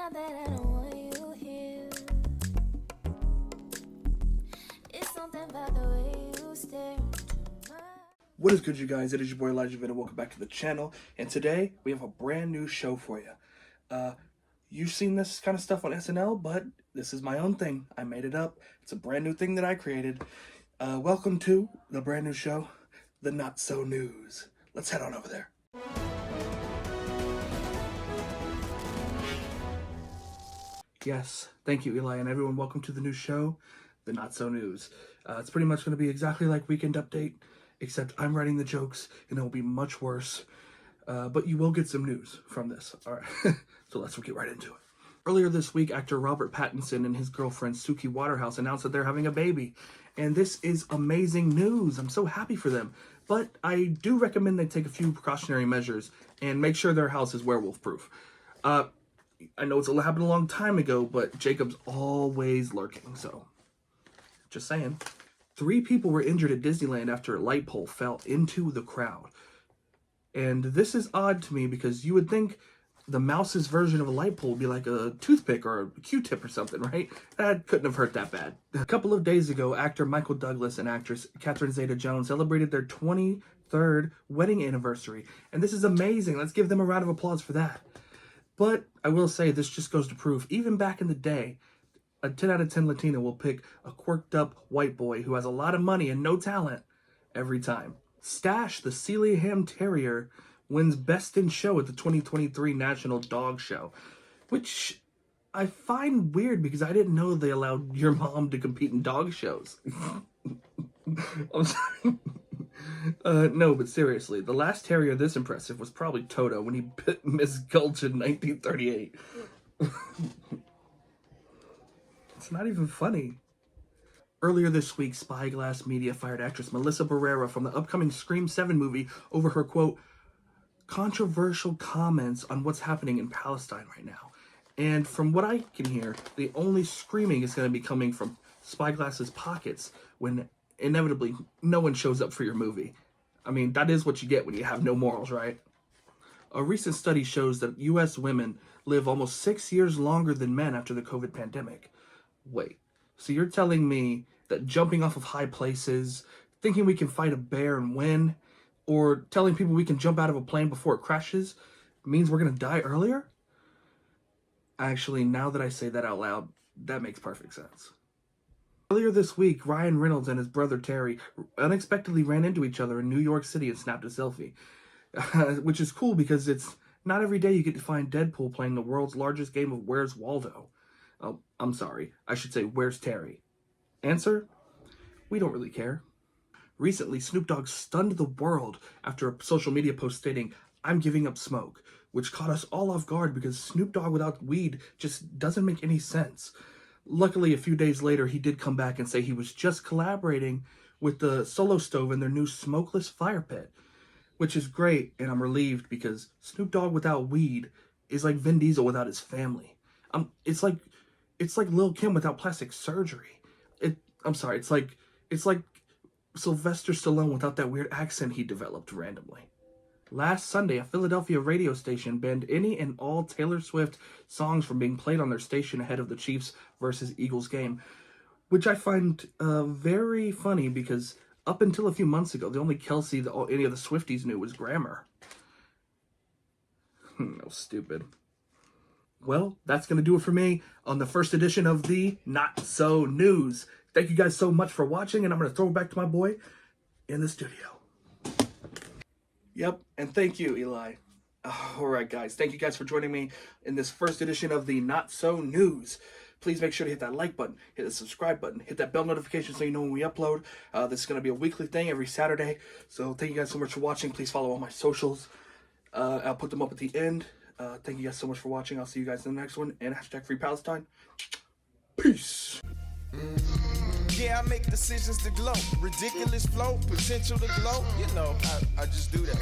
not that I don't want you here. It's something about the way you stare into my... What is good, you guys? It is your boy Elijah Vitt, and welcome back to the channel. And today we have a brand new show for you. You've seen this kind of stuff on SNL, but this is my own thing. I made it up. It's a brand new thing that I created. Welcome to the brand new show, The Not So News. Let's head on over there. Yes, thank you, Eli, and everyone. Welcome to the new show, The Not So News. It's pretty much going to be exactly like Weekend Update, except I'm writing the jokes, and it will be much worse. But you will get some news from this. All right, so let's get right into it. Earlier this week, actor Robert Pattinson and his girlfriend Suki Waterhouse announced that they're having a baby. And this is amazing news. I'm so happy for them. But I do recommend they take a few precautionary measures and make sure their house is werewolf-proof. I know it's happened a long time ago, but Jacob's always lurking, so just saying. 3 people were injured at Disneyland after a light pole fell into the crowd. And this is odd to me because you would think the mouse's version of a light pole would be like a toothpick or a Q-tip or something, right? That couldn't have hurt that bad. A couple of days ago, actor Michael Douglas and actress Catherine Zeta-Jones celebrated their 23rd wedding anniversary. And this is amazing. Let's give them a round of applause for that. But I will say this just goes to prove, even back in the day, a 10 out of 10 Latina will pick a quirked up white boy who has a lot of money and no talent every time. Stash, the Sealyham Terrier, wins Best in Show at the 2023 National Dog Show, which I find weird because I didn't know they allowed your mom to compete in dog shows. I'm sorry. No, but seriously, the last terrier this impressive was probably Toto when he bit Miss Gulch in 1938. It's not even funny. Earlier this week, Spyglass Media fired actress Melissa Barrera from the upcoming Scream 7 movie over her, quote, controversial comments on what's happening in Palestine right now. And from what I can hear, the only screaming is going to be coming from Spyglass's pockets when inevitably no one shows up for your movie. I mean, that is what you get when you have no morals, right? A recent study shows that U.S. women live almost 6 years longer than men after the COVID pandemic. Wait, so you're telling me that jumping off of high places, thinking we can fight a bear and win, or telling people we can jump out of a plane before it crashes means we're going to die earlier? Actually, now that I say that out loud, that makes perfect sense. Earlier this week, Ryan Reynolds and his brother Terry unexpectedly ran into each other in New York City and snapped a selfie. Which is cool because it's not every day you get to find Deadpool playing the world's largest game of Where's Waldo. Oh, I'm sorry. I should say, where's Terry? Answer? We don't really care. Recently, Snoop Dogg stunned the world after a social media post stating, I'm giving up smoke, which caught us all off guard because Snoop Dogg without weed just doesn't make any sense. Luckily, a few days later, he did come back and say he was just collaborating with the Solo Stove in their new smokeless fire pit, which is great, and I'm relieved because Snoop Dogg without weed is like Vin Diesel without his family. It's like Lil' Kim without plastic surgery. It's like Sylvester Stallone without that weird accent he developed randomly. Last Sunday, a Philadelphia radio station banned any and all Taylor Swift songs from being played on their station ahead of the Chiefs versus Eagles game, which I find very funny because up until a few months ago, the only Kelsey that any of the Swifties knew was Grammar. No, stupid. Well, that's going to do it for me on the first edition of the Not So News. Thank you guys so much for watching, and I'm going to throw it back to my boy in the studio. Yep, and thank you, Eli. All right, guys. Thank you guys for joining me in this first edition of the Not So News. Please make sure to hit that like button, hit the subscribe button, hit that bell notification so you know when we upload. This is going to be a weekly thing every Saturday. So thank you guys so much for watching. Please follow all my socials. I'll put them up at the end. Thank you guys so much for watching. I'll see you guys in the next one. And hashtag Free Palestine. Peace. Yeah, I make decisions to glow. Ridiculous flow, potential to glow. You know, I just do that.